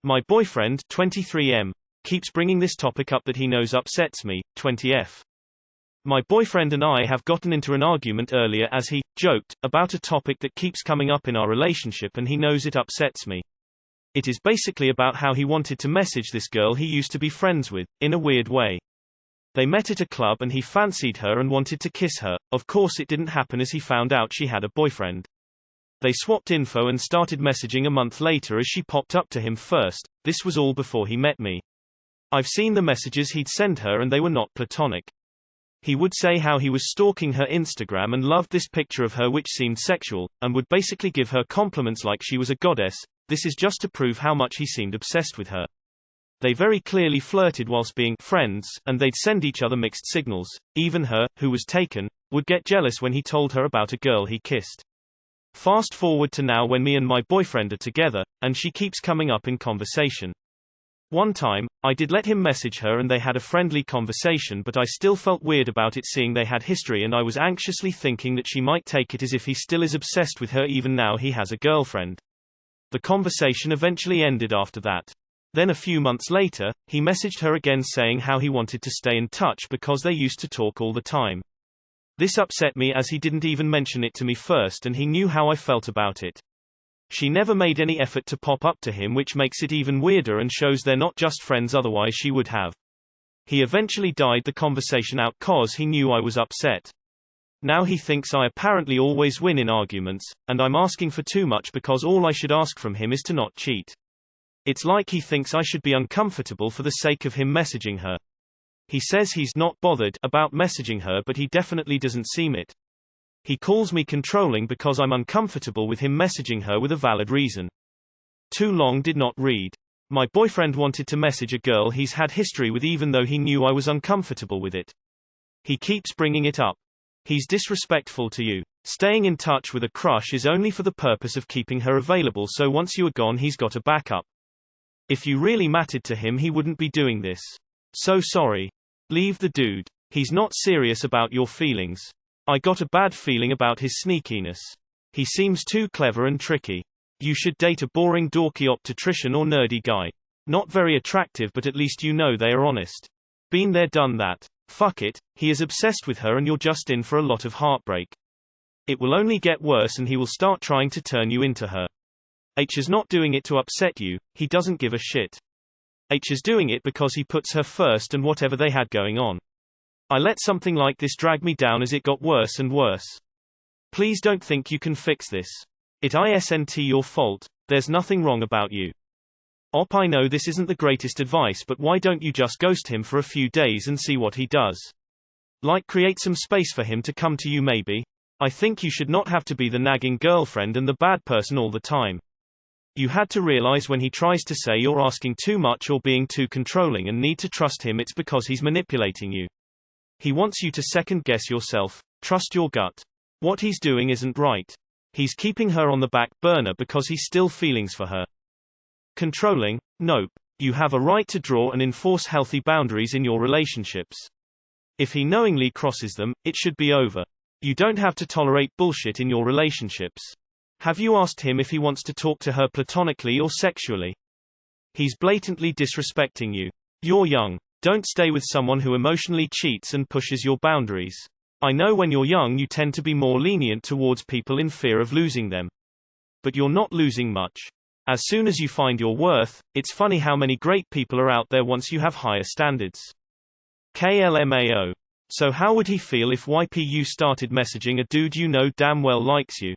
My boyfriend, 23M, keeps bringing this topic up that he knows upsets me, 20F. My boyfriend and I have gotten into an argument earlier as he joked about a topic that keeps coming up in our relationship and he knows it upsets me. It is basically about how he wanted to message this girl he used to be friends with, in a weird way. They met at a club and he fancied her and wanted to kiss her. Of course it didn't happen as he found out she had a boyfriend. They swapped info and started messaging a month later as she popped up to him first. This was all before he met me. I've seen the messages he'd send her and they were not platonic. He would say how he was stalking her Instagram and loved this picture of her which seemed sexual, and would basically give her compliments like she was a goddess. This is just to prove how much he seemed obsessed with her. They very clearly flirted whilst being friends, and they'd send each other mixed signals. Even her, who was taken, would get jealous when he told her about a girl he kissed. Fast forward to now when me and my boyfriend are together, and she keeps coming up in conversation. One time, I did let him message her and they had a friendly conversation, but I still felt weird about it seeing they had history, and I was anxiously thinking that she might take it as if he still is obsessed with her even now he has a girlfriend. The conversation eventually ended after that. Then a few months later, he messaged her again saying how he wanted to stay in touch because they used to talk all the time. This upset me as he didn't even mention it to me first and he knew how I felt about it. She never made any effort to pop up to him, which makes it even weirder and shows they're not just friends, otherwise she would have. He eventually died the conversation out cause he knew I was upset. Now he thinks I apparently always win in arguments, and I'm asking for too much because all I should ask from him is to not cheat. It's like he thinks I should be uncomfortable for the sake of him messaging her. He says he's not bothered about messaging her, but he definitely doesn't seem it. He calls me controlling because I'm uncomfortable with him messaging her with a valid reason. Too long did not read. My boyfriend wanted to message a girl he's had history with even though he knew I was uncomfortable with it. He keeps bringing it up. He's disrespectful to you. Staying in touch with a crush is only for the purpose of keeping her available, so once you are gone he's got a backup. If you really mattered to him he wouldn't be doing this. So sorry. Leave the dude. He's not serious about your feelings. I got a bad feeling about his sneakiness. He seems too clever and tricky. You should date a boring dorky optician or nerdy guy. Not very attractive, but at least you know they are honest. Been there, done that. Fuck it, he is obsessed with her and you're just in for a lot of heartbreak. It will only get worse and he will start trying to turn you into her. H is not doing it to upset you, he doesn't give a shit. H is doing it because he puts her first and whatever they had going on. I let something like this drag me down as it got worse and worse. Please don't think you can fix this. It isn't your fault, there's nothing wrong about you. Op, I know this isn't the greatest advice, but why don't you just ghost him for a few days and see what he does? Like, create some space for him to come to you maybe? I think you should not have to be the nagging girlfriend and the bad person all the time. You had to realize when he tries to say you're asking too much or being too controlling and need to trust him, it's because he's manipulating you. He wants you to second guess yourself, trust your gut. What he's doing isn't right. He's keeping her on the back burner because he's still feelings for her. Controlling? Nope. You have a right to draw and enforce healthy boundaries in your relationships. If he knowingly crosses them, it should be over. You don't have to tolerate bullshit in your relationships. Have you asked him if he wants to talk to her platonically or sexually? He's blatantly disrespecting you. You're young. Don't stay with someone who emotionally cheats and pushes your boundaries. I know when you're young you tend to be more lenient towards people in fear of losing them. But you're not losing much. As soon as you find your worth, it's funny how many great people are out there once you have higher standards. KLMAO. So how would he feel if YPU started messaging a dude you know damn well likes you?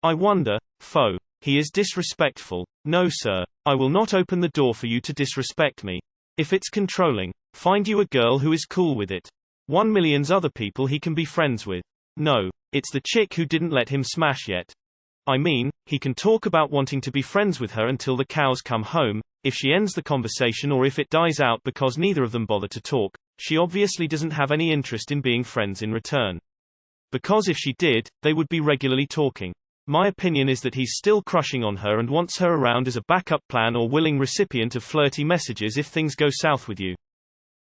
I wonder. Foe. He is disrespectful. No sir. I will not open the door for you to disrespect me. If it's controlling, find you a girl who is cool with it. 1 million other people he can be friends with. No. It's the chick who didn't let him smash yet. I mean, he can talk about wanting to be friends with her until the cows come home. If she ends the conversation or if it dies out because neither of them bother to talk, she obviously doesn't have any interest in being friends in return. Because if she did, they would be regularly talking. My opinion is that he's still crushing on her and wants her around as a backup plan or willing recipient of flirty messages if things go south with you.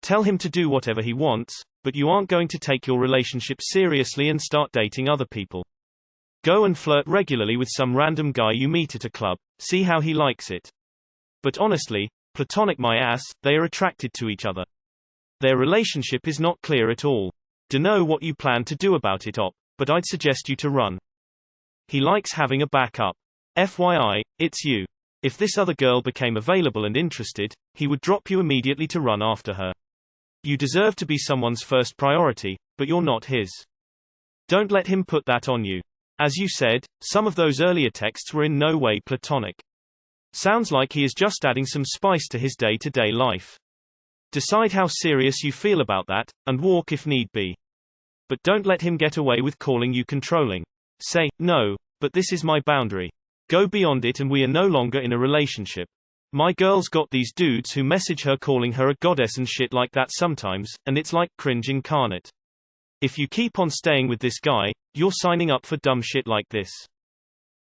Tell him to do whatever he wants, but you aren't going to take your relationship seriously and start dating other people. Go and flirt regularly with some random guy you meet at a club, see how he likes it. But honestly, platonic my ass, they are attracted to each other. Their relationship is not clear at all. Dunno what you plan to do about it op, but I'd suggest you to run. He likes having a backup. FYI, it's you. If this other girl became available and interested, he would drop you immediately to run after her. You deserve to be someone's first priority, but you're not his. Don't let him put that on you. As you said, some of those earlier texts were in no way platonic. Sounds like he is just adding some spice to his day-to-day life. Decide how serious you feel about that, and walk if need be. But don't let him get away with calling you controlling. Say, no, but this is my boundary. Go beyond it and we are no longer in a relationship. My girl's got these dudes who message her calling her a goddess and shit like that sometimes, and it's like cringe incarnate. If you keep on staying with this guy, you're signing up for dumb shit like this.